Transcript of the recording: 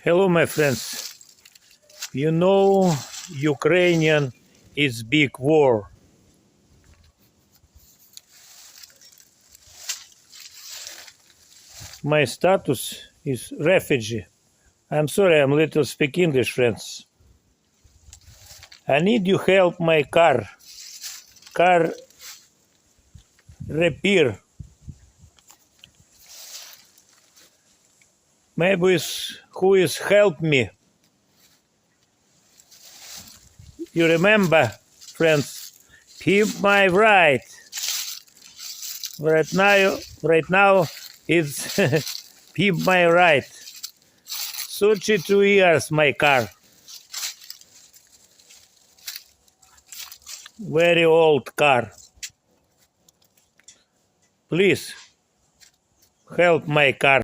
Hello, my friends. You know, Ukrainian is big war. My status is refugee. I'm sorry, I'm little speak English, friends. I need you help my car repair. Maybe who is help me? You remember, friends? Keep my right. Right now, it's keep my right. 32 years, my car. Very old car. Please help my car.